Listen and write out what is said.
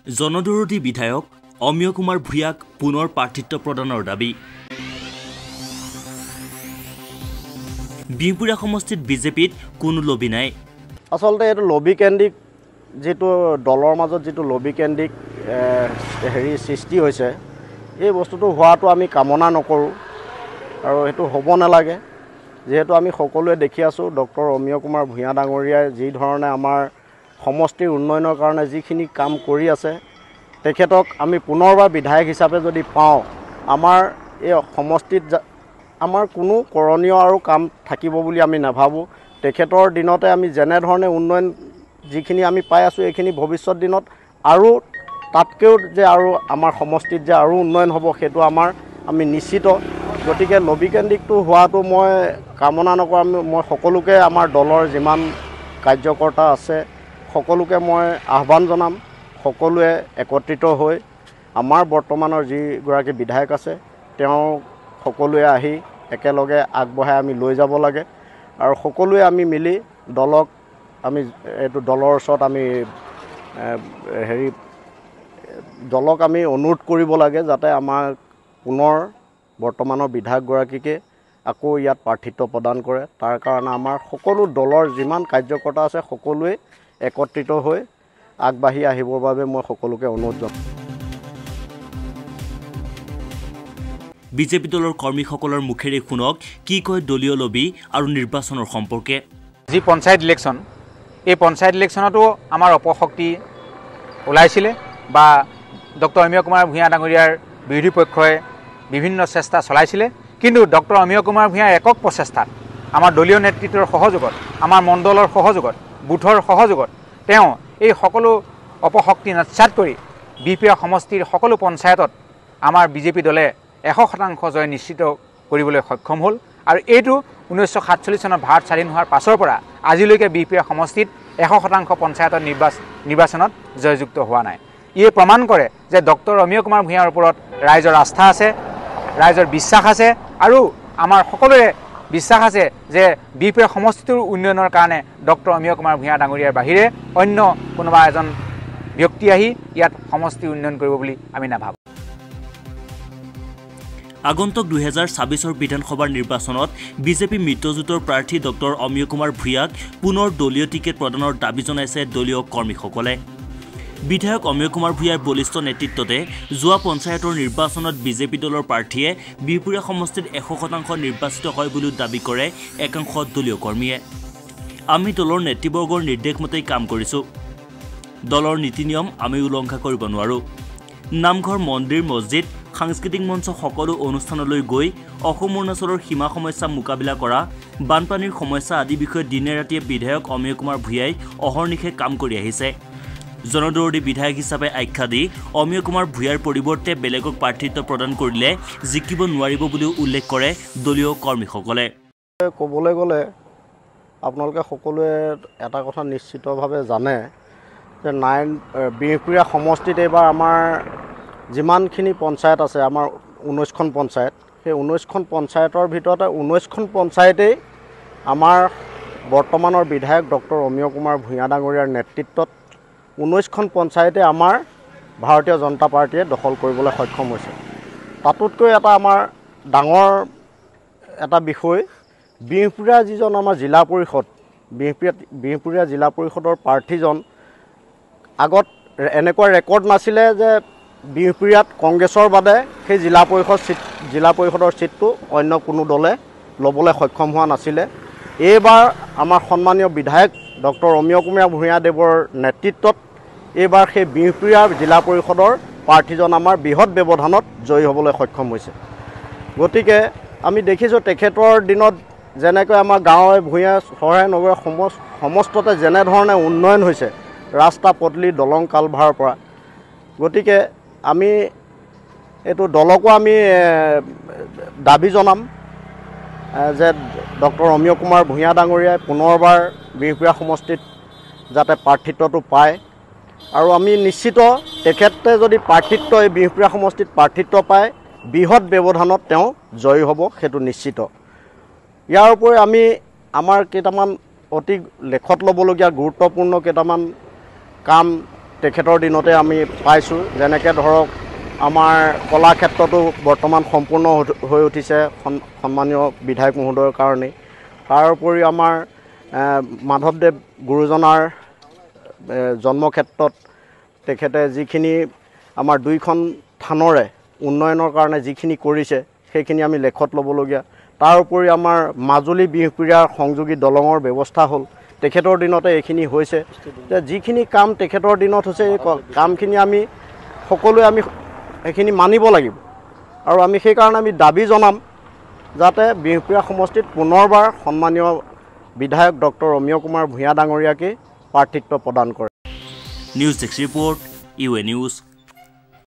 জনদৰদী বিধায়ক অমিয় কুমাৰ ভূঞাক পুনৰ প্ৰাৰ্থিত্ব প্ৰদানৰ দাবী। বিহপুৰীয়া সমষ্টিত বিজেপিত কোনো লবি নাই। আচলতে এইটো লবি কেন্দ্ৰিক যেটো দলৰ মাজত যেটো লবি কেন্দ্ৰিক সৃষ্টি হৈছে এই বস্তুটো হোৱাটো আমি কামনা নকৰোঁ আৰু সেইটো হ'ব নালাগে। যেহেতু আমি সকলোৱে দেখি আছোঁ ডক্টৰ অমিয় কুমাৰ ভূঞা ডাঙৰীয়াই যি ধৰণে আমাৰ সমষ্টিৰ উন্নয়নৰ কাৰণে যিখিনি কাম কৰি আছে তেখেতক আমি পুনৰবাৰ বিধায়ক হিচাপে যদি পাওঁ আমাৰ এই সমষ্টিত আমাৰ কোনো কৰণীয় আৰু কাম থাকিব বুলি আমি নাভাবোঁ। তেখেতৰ দিনতে আমি যেনে ধৰণে উন্নয়ন যিখিনি আমি পাই আছোঁ এইখিনি ভৱিষ্যত দিনত আৰু তাতকৈও যে আৰু আমাৰ সমষ্টিত যে আৰু উন্নয়ন হ'ব সেইটো আমি নিশ্চিত। গতিকে লবি কেন্দ্ৰিকটো হোৱাটো মই কামনা নকৰোঁ। মই সকলোকে আমাৰ দলৰ যিমান কাৰ্যকৰ্তা আছে সকলোকে মই আহ্বান জনাম সকলোৱে একত্ৰিত হৈ আমাৰ বৰ্তমানৰ যিগৰাকী বিধায়ক আছে তেওঁ সকলোৱে আহি একেলগে আগবঢ়াই আমি লৈ যাব লাগে আৰু সকলোৱে আমি মিলি দলক আমি এইটো দলৰ ওচৰত আমি দলক আমি অনুৰোধ কৰিব লাগে যাতে আমাৰ পুনৰ বৰ্তমানৰ বিধায়কগৰাকীকে আকৌ ইয়াত প্ৰাৰ্থিত্ব প্ৰদান কৰে। তাৰ কাৰণে আমাৰ সকলো দলৰ যিমান কাৰ্যকৰ্তা আছে সকলোৱে একত্ৰিত হৈ আগবাঢ়ি আহিবৰ বাবে মই সকলোকে অনুৰোধ জনাওঁ। বিজেপি দলৰ কৰ্মীসকলৰ মুখেৰে শুনক কি কয় দলীয় লবি আৰু নিৰ্বাচনৰ সম্পৰ্কে। যি পঞ্চায়ত ইলেকশ্যন এই পঞ্চায়ত ইলেকশ্যনতো আমাৰ অপশক্তি ওলাইছিলে বা ডক্টৰ অমিয় কুমাৰ ভূঞা ডাঙৰীয়াৰ বিৰোধী পক্ষই বিভিন্ন চেষ্টা চলাইছিলে, কিন্তু ডক্টৰ অমিয় কুমাৰ ভূঞাৰ একক প্ৰচেষ্টাত আমাৰ দলীয় নেতৃত্বৰ সহযোগত আমাৰ মণ্ডলৰ সহযোগত বুথৰ সহযোগত তেওঁ এই সকলো অপশক্তি নস্যাৎ কৰি বিহপুৰীয়া সমষ্টিৰ সকলো পঞ্চায়তত আমাৰ বিজেপি দলে 100% জয় নিশ্চিত কৰিবলৈ সক্ষম হ'ল। আৰু এইটো 1947 চনত ভাৰত স্বাধীন হোৱাৰ পাছৰ পৰা আজিলৈকে বিহপুৰীয়া সমষ্টিত 100% পঞ্চায়তৰ নিৰ্বাচনত জয়যুক্ত হোৱা নাই। ইয়ে প্ৰমাণ কৰে যে ডক্টৰ অমিয় কুমাৰ ভূঞাৰ ওপৰত ৰাইজৰ আস্থা আছে, ৰাইজৰ বিশ্বাস আছে আৰু আমাৰ সকলোৰে বিশ্বাস আছে যে বিহপুৰীয়া সমষ্টিটোৰ উন্নয়নৰ কাৰণে ডক্টৰ অমিয় কুমাৰ ভূঞা ডাঙৰীয়াৰ বাহিৰে অন্য কোনোবা এজন ব্যক্তি আহি ইয়াত সমষ্টি উন্নয়ন কৰিব বুলি আমি নাভাবোঁ। আগন্তুক 2026 বিধানসভাৰ নিৰ্বাচনত বিজেপি মিত্ৰজোঁটৰ প্ৰাৰ্থী ডক্টৰ অমিয় কুমাৰ ভূঞাক পুনৰ দলীয় টিকেট প্ৰদানৰ দাবী জনাইছে দলীয় কৰ্মীসকলে। বিধায়ক অমিয় কুমাৰ ভূঞাৰ বলিষ্ঠ নেতৃত্বতে যোৱা পঞ্চায়তৰ নিৰ্বাচনত বিজেপি দলৰ প্ৰাৰ্থীয়ে বিহপুৰীয়া সমষ্টিত 100% নিৰ্বাচিত হয় বুলিও দাবী কৰে একাংশ দলীয় কৰ্মীয়ে। আমি দলৰ নেতৃবৰ্গৰ নিৰ্দেশ মতেই কাম কৰিছোঁ। দলৰ নীতি নিয়ম আমি উলংঘা কৰিব নোৱাৰোঁ। নামঘৰ মন্দিৰ মছজিদ সাংস্কৃতিক মঞ্চ সকলো অনুষ্ঠানলৈ গৈ অসম অৰুণাচলৰ সীমা সমস্যা মোকাবিলা কৰা বানপানীৰ সমস্যা আদি বিষয়ে দিনে ৰাতিয়ে বিধায়ক অমিয় কুমাৰ ভূঞাই অহৰ্নিশে কাম কৰি আহিছে। জনদৰদী বিধায়ক হিচাপে আখ্যা দি অমিয় কুমাৰ ভূঞাৰ পৰিৱৰ্তে বেলেগক প্ৰাৰ্থিত্ব প্ৰদান কৰিলে জিকিব নোৱাৰিব বুলিও উল্লেখ কৰে দলীয় কৰ্মীসকলে। ক'বলৈ গ'লে আপোনালোকে সকলোৱে এটা কথা নিশ্চিতভাৱে জানে যে বিহপুৰীয়া সমষ্টিত এইবাৰ আমাৰ যিমানখিনি পঞ্চায়ত আছে আমাৰ 19খন পঞ্চায়ত, সেই 19খন পঞ্চায়তৰ ভিতৰতে 19খন পঞ্চায়তেই আমাৰ বৰ্তমানৰ বিধায়ক ডক্টৰ অমিয় কুমাৰ ভূঞা ডাঙৰীয়াৰ নেতৃত্বত 19খন পঞ্চায়তে আমাৰ ভাৰতীয় জনতা পাৰ্টীয়ে দখল কৰিবলৈ সক্ষম হৈছে। তাতোতকৈ এটা আমাৰ ডাঙৰ এটা বিষয় বিহপুৰীয়া যিজন আমাৰ জিলা পৰিষদ বিহপুৰীয়া জিলা পৰিষদৰ প্ৰাৰ্থীজন আগত এনেকুৱা ৰেকৰ্ড নাছিলে যে বিহপুৰীয়াত কংগ্ৰেছৰ বাদে সেই জিলা পৰিষদৰ ছিটটো অন্য কোনো দলে ল'বলৈ সক্ষম হোৱা নাছিলে। এইবাৰ আমাৰ সন্মানীয় বিধায়ক ডক্টৰ অমিয় কুমাৰ ভূঞা দেৱৰ নেতৃত্বত এইবাৰ সেই বিহপুৰীয়া জিলা পৰিষদৰ প্ৰাৰ্থীজন আমাৰ বৃহৎ ব্যৱধানত জয়ী হ'বলৈ সক্ষম হৈছে। গতিকে আমি দেখিছোঁ তেখেতৰ দিনত যেনেকৈ আমাৰ গাঁৱে ভূঞে চহৰে নগৰে সমস্ততে যেনেধৰণে উন্নয়ন হৈছে ৰাস্তা পদূলি দলং কালভাৰৰ পৰা। গতিকে আমি এইটো দলকো আমি দাবী জনাম যে ডক্টৰ অমিয় কুমাৰ ভূঞা ডাঙৰীয়াই পুনৰবাৰ বিহপুৰীয়া সমষ্টিত যাতে প্ৰাৰ্থিত্বটো পায় আৰু আমি নিশ্চিত তেখেতে যদি এই বিহপুৰীয়া সমষ্টিত প্ৰাৰ্থিত্ব পায় বৃহৎ ব্যৱধানত তেওঁ জয়ী হ'ব, সেইটো নিশ্চিত। ইয়াৰ উপৰি আমি আমাৰ কেইটামান অতি লেখত ল'বলগীয়া গুৰুত্বপূৰ্ণ কেইটামান কাম তেখেতৰ দিনতে আমি পাইছোঁ। যেনেকৈ ধৰক আমাৰ কলা ক্ষেত্ৰতো বৰ্তমান সম্পূৰ্ণ হৈ উঠিছে সন্মানীয় বিধায়ক মহোদয়ৰ কাৰণেই। তাৰ উপৰি আমাৰ মাধৱদেৱ গুৰুজনাৰ জন্মক্ষেত্ৰত তেখেতে যিখিনি আমাৰ দুইখন থানৰে উন্নয়নৰ কাৰণে যিখিনি কৰিছে সেইখিনি আমি লেখত ল'বলগীয়া। তাৰ উপৰি আমাৰ মাজুলী বিহপুৰীয়াৰ সংযোগী দলঙৰ ব্যৱস্থা হ'ল, তেখেতৰ দিনতে এইখিনি হৈছে। যিখিনি কাম তেখেতৰ দিনত হৈছে এই কামখিনি আমি সকলোৱে আমি সেইখিনি মানিব লাগিব আৰু আমি সেইকাৰণে আমি দাবী জনাম যাতে বিহপুৰীয়া সমষ্টিত পুনৰবাৰ সন্মানীয় বিধায়ক ডক্টৰ অমীয় কুমাৰ ভূঞা ডাঙৰীয়াকে প্ৰাৰ্থিত্ব প্ৰদান কৰে। News desk report, UA news.